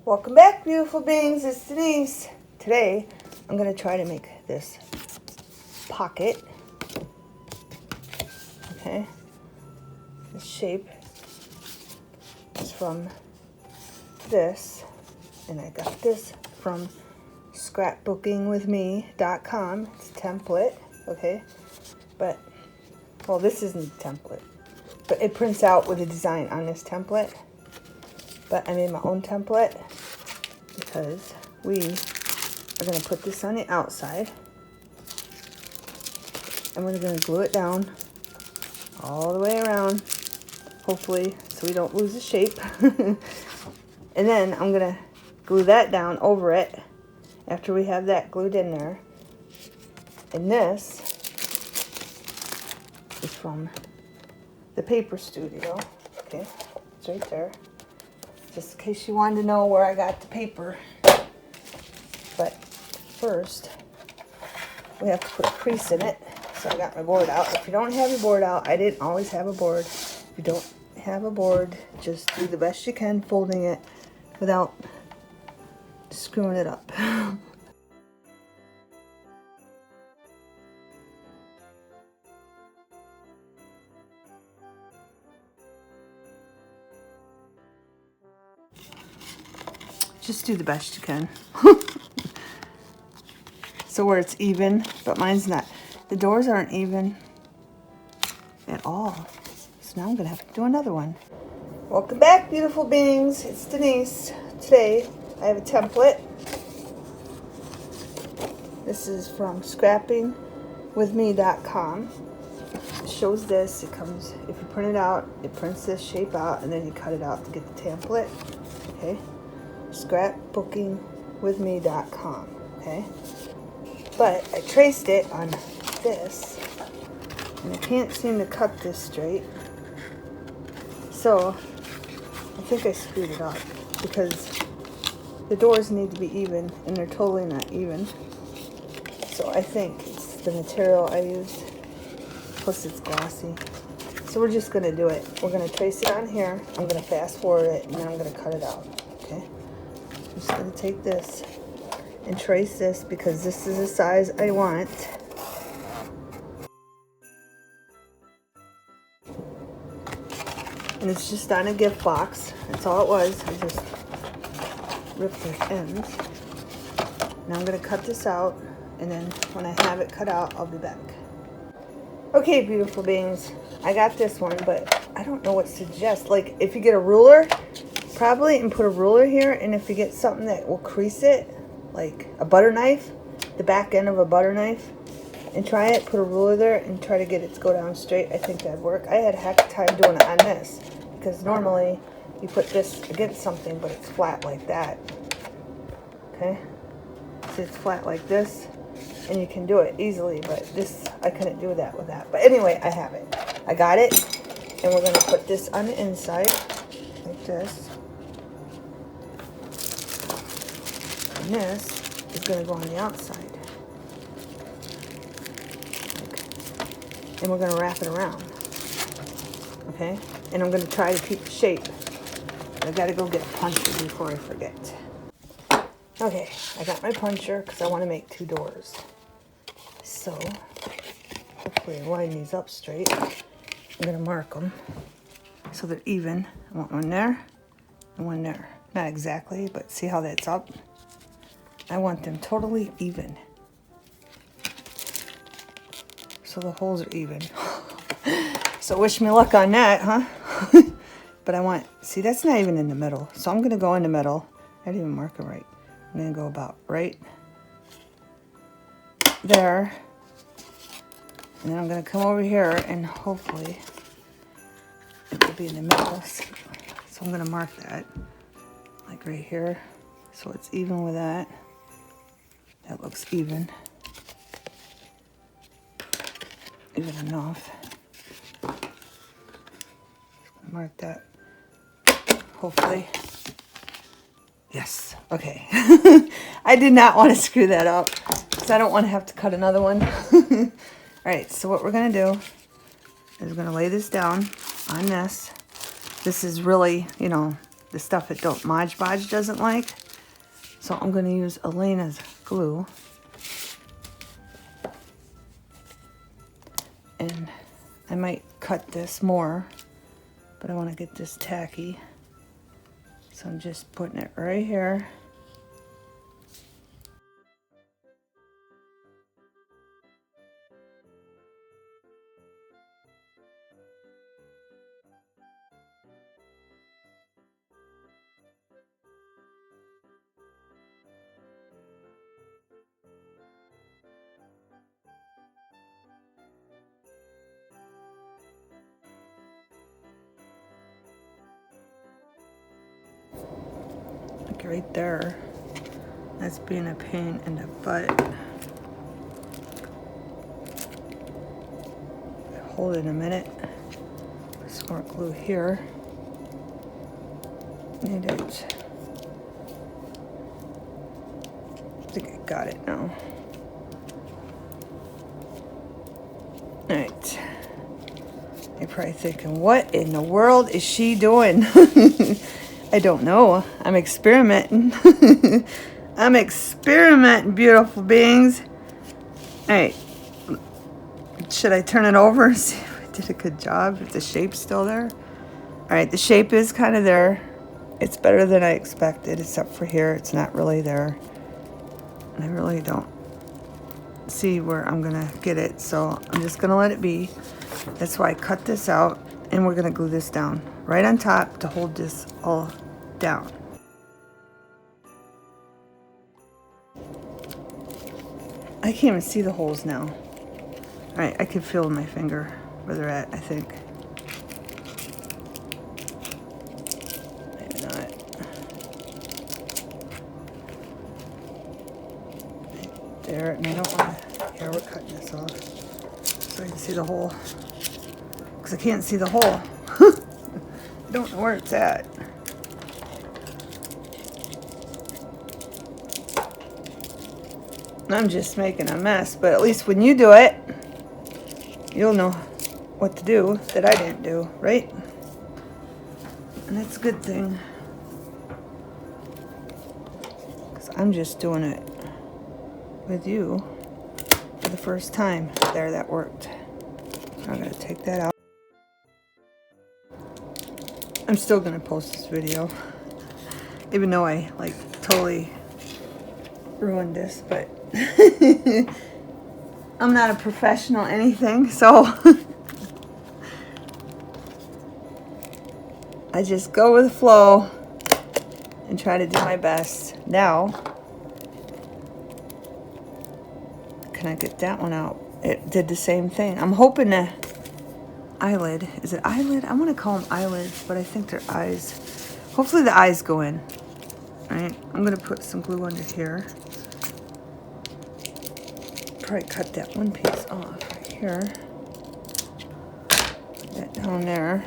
Welcome back, beautiful beings. It's Denise. Today, I'm going to try to make this pocket. Okay. The shape is from this, and I got this from scrapbookingwithme.com. It's a template, okay? But, well, this isn't a template, but it prints out with a design on this template. But I made my own template because we are going to put this on the outside. And we're going to glue it down all the way around, hopefully, so we don't lose the shape. And then I'm going to glue that down over it after we have that glued in there. And this is from the Paper Studio. Okay, it's right there. Just in case you wanted to know where I got the paper. But first, we have to put a crease in it. So I got my board out. If you don't have your board out, I didn't always have a board. If you don't have a board, just do the best you can folding it without screwing it up. Just do the best you can. So where it's even, but mine's not. The doors aren't even at all. So now I'm gonna have to do another one. Welcome back, beautiful beings. It's Denise. Today I have a template. This is from scrappingwithme.com. It shows this. It comes, if you print it out, it prints this shape out, and then you cut it out to get the template. Okay. Scrapbookingwithme.com. Okay. But I traced it on this, and I can't seem to cut this straight. So I think I screwed it up because the doors need to be even, and they're totally not even. So I think it's the material I used, plus it's glossy. So we're just gonna do it. We're gonna trace it on here. I'm gonna fast forward it, and then I'm gonna cut it out. Okay. I'm just gonna take this and trace this because this is the size I want. And it's just on a gift box. That's all it was. I just ripped the ends. Now I'm going to cut this out, and then when I have it cut out, I'll be back. Okay, beautiful beings. I got this one, but I don't know what to suggest. Like, if you get a ruler, probably, and put a ruler here, and if you get something that will crease it, like a butter knife, the back end of a butter knife, and try it, put a ruler there, and try to get it to go down straight. I think that'd work. I had a heck of a time doing it on this, because normally you put this against something, but it's flat like that. Okay? So it's flat like this, and you can do it easily, but this, I couldn't do that with that. But anyway, I have it. I got it, and we're going to put this on the inside, like this. And this is going to go on the outside. And we're going to wrap it around. Okay? And I'm going to try to keep the shape. I got to go get a puncher before I forget. Okay, I got my puncher because I want to make 2 doors. So, hopefully I line these up straight. I'm going to mark them so they're even. I want one there and one there. Not exactly, but see how that's up? I want them totally even. So the holes are even. So wish me luck on that, huh? But I want, see, that's not even in the middle. So I'm going to go in the middle. I didn't even mark it right. I'm going to go about right there. And then I'm going to come over here and hopefully it will be in the middle. So I'm going to mark that like right here. So it's even with that. That looks even. Even enough. Mark that. Hopefully. Yes. Okay. I did not want to screw that up because I don't want to have to cut another one. All right. So what we're going to do is we're going to lay this down on this. This is really, you know, the stuff that don't Mod Podge doesn't like. So I'm going to use Elena's glue. And I might cut this more, but I want to get this tacky. So I'm just putting it right here. Like right there. That's being a pain in the butt. Hold it a minute. Some more glue here. Need it. I think I got it now. Alright. You're probably thinking, what in the world is she doing? I don't know. I'm experimenting. I'm experimenting, beautiful beings. Alright. Should I turn it over and see if I did a good job? If the shape's still there? Alright, the shape is kind of there. It's better than I expected, except for here. It's not really there. And I really don't see where I'm going to get it. So I'm just going to let it be. That's why I cut this out. And we're going to glue this down right on top to hold this all down. I can't even see the holes now. All right, I can feel my finger where they're at, I think. Maybe not. Right there, and I don't want to, here, we're cutting this off so I can see the hole. Because I can't see the hole. I don't know where it's at. I'm just making a mess, but at least when you do it, you'll know what to do that I didn't do, right? And that's a good thing. Because I'm just doing it with you for the first time. There, that worked. I'm going to take that out. I'm still going to post this video. Even though I, like, totally ruined this, but I'm not a professional anything, so I just go with the flow and try to do my best. Now, can I get that one out? It did the same thing. I'm hoping the eyelid, is it eyelid? I want to call them eyelids, but I think they're eyes. Hopefully the eyes go in. All right, I'm going to put some glue under here. Probably cut that one piece off right here. Put that down there.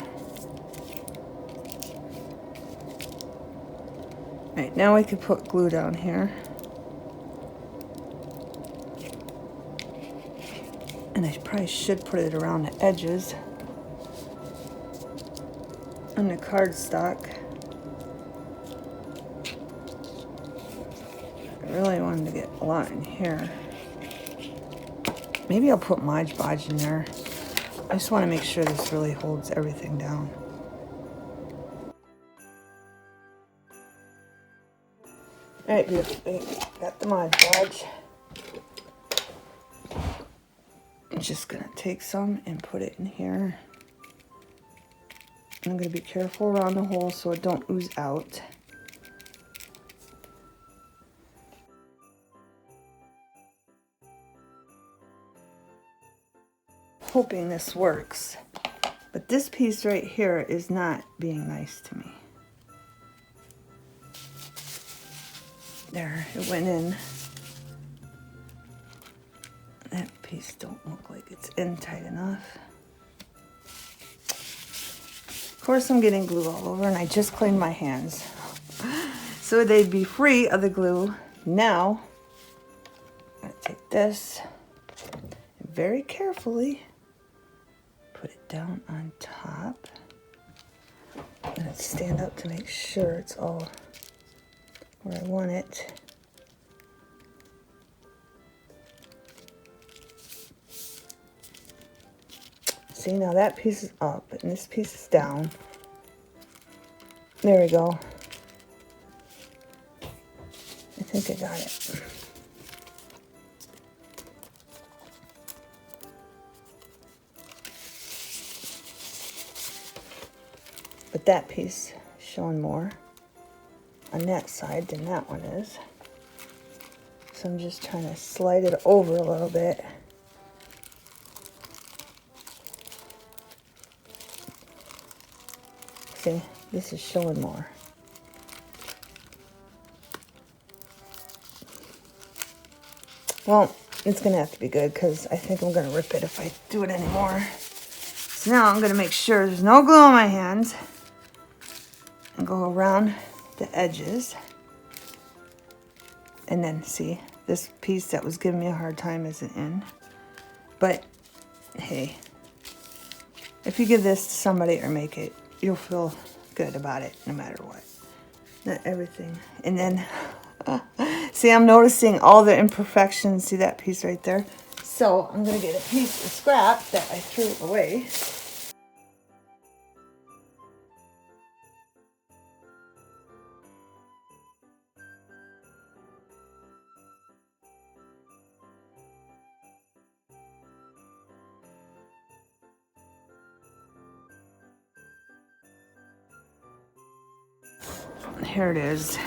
Right, now I could put glue down here. And I probably should put it around the edges on the cardstock. I really wanted to get a lot in here. Maybe I'll put Mod Podge in there. I just want to make sure this really holds everything down. Alright, beautiful. Got the Mod Podge. I'm just going to take some and put it in here. I'm going to be careful around the hole so it don't ooze out. Hoping this works, but this piece right here is not being nice to me. There, it went in. That piece don't look like it's in tight enough. Of course I'm getting glue all over, and I just cleaned my hands so they'd be free of the glue. Now I'm going to take this and very carefully put it down on top. I'm gonna stand up to make sure it's all where I want it. See, now that piece is up and this piece is down. There we go. I think I got it. But that piece is showing more on that side than that one is. So I'm just trying to slide it over a little bit. See, this is showing more. Well, it's going to have to be good because I think I'm going to rip it if I do it anymore. So now I'm going to make sure there's no glue on my hands and go around the edges. And then see, this piece that was giving me a hard time isn't in. But hey, if you give this to somebody or make it, you'll feel good about it no matter what. Not everything. And then, see, I'm noticing all the imperfections. See that piece right there? So I'm going to get a piece of scrap that I threw away. Here it is.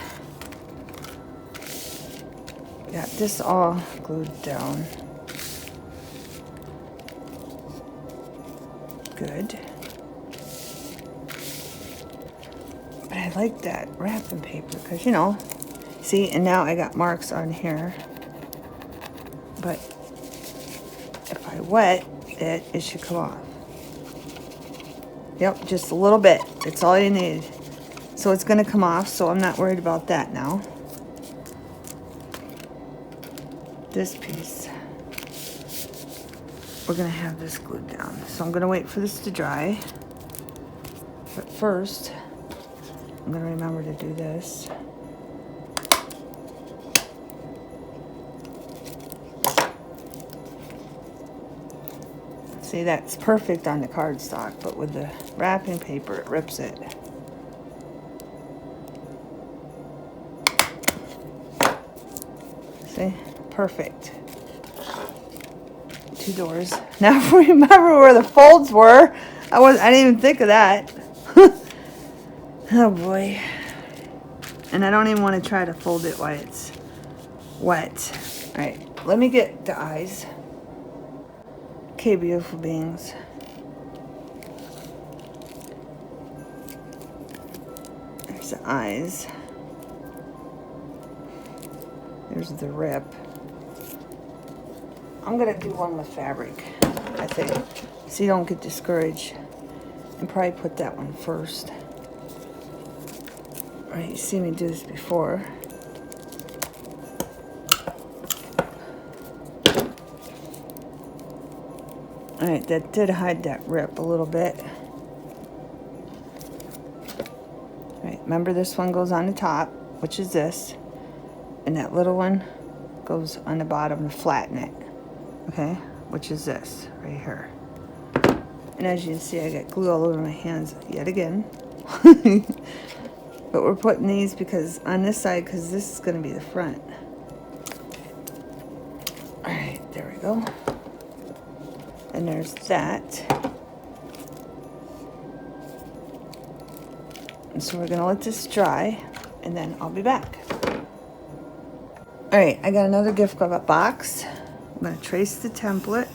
Got this all glued down. Good. But I like that wrapping paper because, you know, see, and now I got marks on here. But if I wet it, it should come off. Yep, just a little bit. It's all you need. So it's going to come off, so I'm not worried about that now. This piece, we're going to have this glued down. So I'm going to wait for this to dry. But first, I'm going to remember to do this. See, that's perfect on the cardstock, but with the wrapping paper, it rips it. See? Perfect. 2 doors. Now remember where the folds were. I didn't even think of that. Oh boy. And I don't even want to try to fold it while it's wet. Alright, let me get the eyes. Okay, beautiful beings. There's the eyes. There's the rip. I'm going to do one with fabric, I think, so you don't get discouraged. And probably put that one first. All right, you see me do this before. All right, that did hide that rip a little bit. All right, remember this one goes on the top, which is this. And that little one goes on the bottom to flatten it, okay? Which is this right here. And as you can see, I got glue all over my hands yet again. But we're putting these because on this side, because this is going to be the front. All right, there we go. And there's that. And so we're going to let this dry, and then I'll be back. All right, I got another gift box. I'm going to trace the template.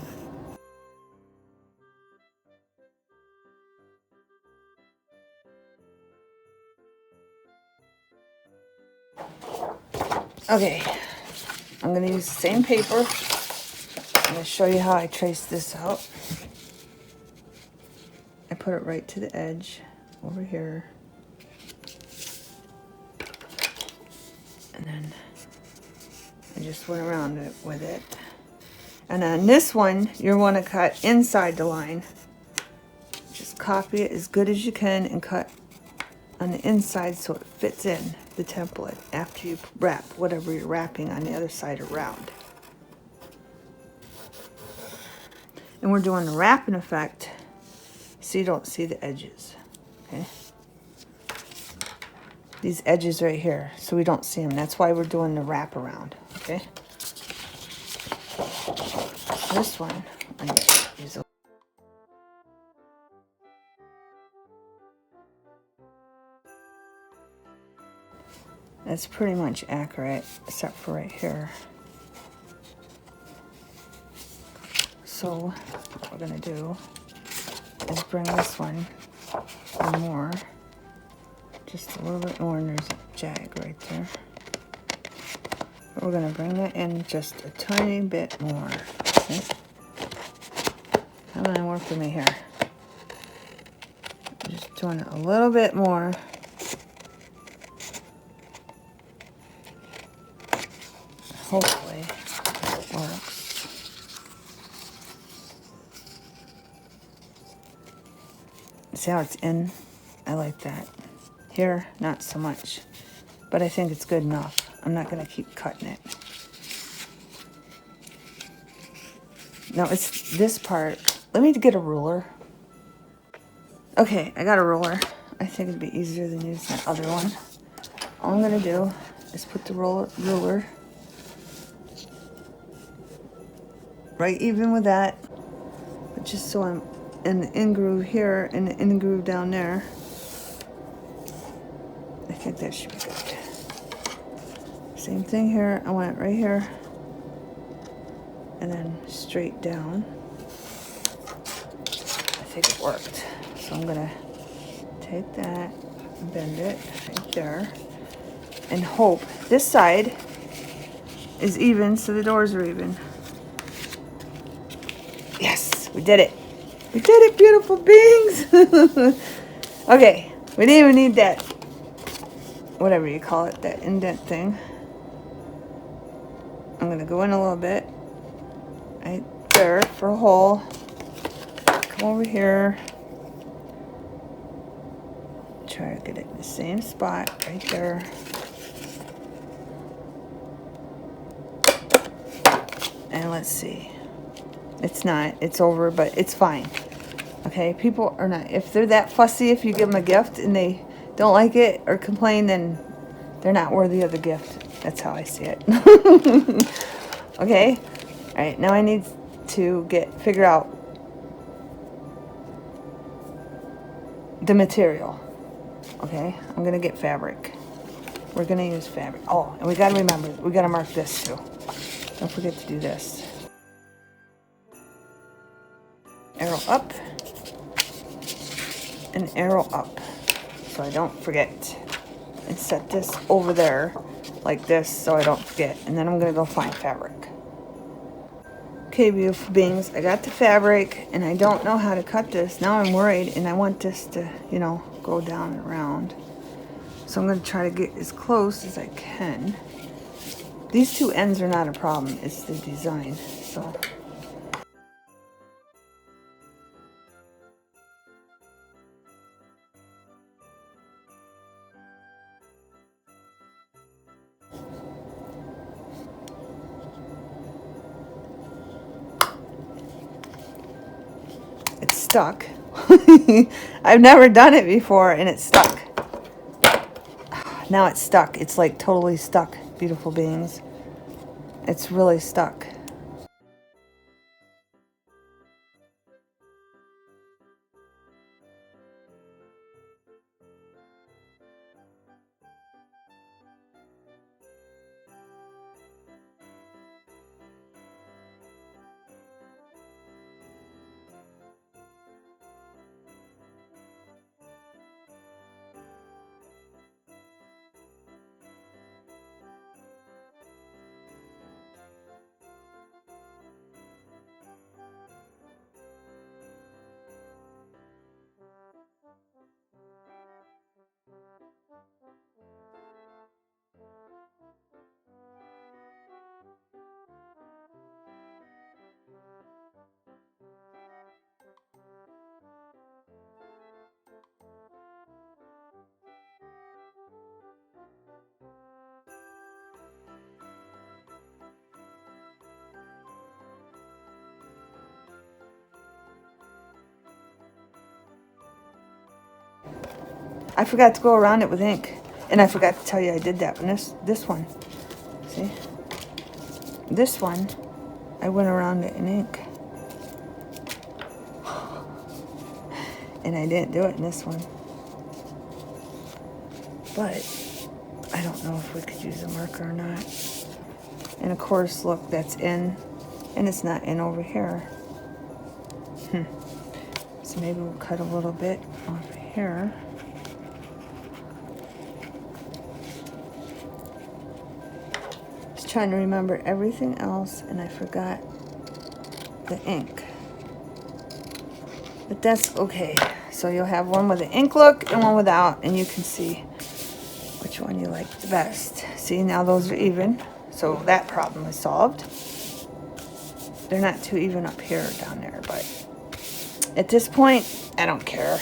Okay, I'm going to use the same paper. I'm going to show you how I trace this out. I put it right to the edge over here. And then I just went around it with it. And on this one, you want to cut inside the line. Just copy it as good as you can and cut on the inside so it fits in the template after you wrap whatever you're wrapping on the other side around. And we're doing the wrapping effect so you don't see the edges, okay? These edges right here, so we don't see them. That's why we're doing the wrap around, okay? This one, I'm gonna use a that's pretty much accurate, except for right here. So what we're gonna do is bring this one more, just a little bit more, and there's a jag right there. But we're gonna bring that in just a tiny bit more. Okay? Come on, work with me here. Just doing it a little bit more. Hopefully it works. See how it's in? I like that. Here, not so much. But I think it's good enough. I'm not going to keep cutting it. No, it's this part. Let me get a ruler. Okay, I got a ruler. I think it'd be easier than using that other one. All I'm going to do is put the ruler right even with that. But just so I'm in the in groove here and the in groove down there. I think that should be good. Same thing here. I want it right here. And then straight down. I think it worked. So I'm gonna take that, bend it right there, and hope this side is even so the doors are even. Yes, we did it. We did it, beautiful beings. Okay, we didn't even need that, whatever you call it, that indent thing. I'm gonna go in a little bit, right there for a hole. Come over here. Try to get it in the same spot right there. And let's see. It's not, it's over, but it's fine. Okay, people are not, if they're that fussy, if you give them a gift and they don't like it or complain, then they're not worthy of the gift. That's how I see it. Okay, all right, now I need to figure out the material. Okay, I'm gonna get fabric. We're gonna use fabric. Oh, and we gotta remember, we gotta mark this too. Don't forget to do this. Arrow up and arrow up, so I don't forget. And set this over there like this so I don't forget. And then I'm gonna go find fabric. Okay, beautiful beings, I got the fabric and I don't know how to cut this. Now I'm worried and I want this to, you know, go down and around. So I'm gonna try to get as close as I can. These two ends are not a problem, it's the design, so. It's stuck. I've never done it before and it's stuck. Now it's stuck. It's like totally stuck, beautiful beings. It's really stuck. I forgot to go around it with ink. And I forgot to tell you I did that one. This one. See? This one, I went around it in ink. And I didn't do it in this one. But I don't know if we could use a marker or not. And of course, look, that's in. And it's not in over here. So maybe we'll cut a little bit over here. Just trying to remember everything else, and I forgot the ink. But that's okay. So you'll have one with an ink look and one without, and you can see which one you like the best. See, now those are even. So that problem is solved. They're not too even up here or down there, but at this point, I don't care.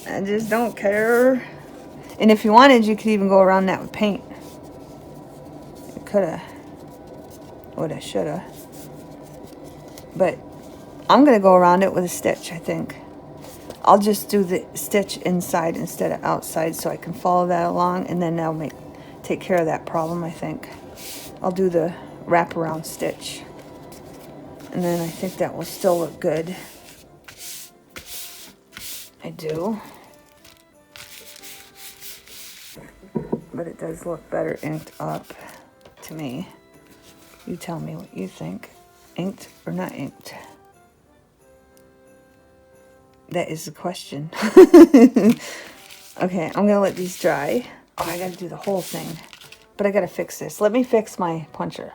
I just don't care. And if you wanted, you could even go around that with paint. You coulda, woulda, shoulda. But I'm gonna go around it with a stitch, I think. I'll just do the stitch inside instead of outside so I can follow that along, and then that'll take care of that problem, I think. I'll do the wraparound stitch. And then I think that will still look good. I do. But it does look better inked up to me. You tell me what you think. Inked or not inked? That is the question. Okay, I'm gonna let these dry. Oh, I gotta do the whole thing. But I gotta fix this. Let me fix my puncher.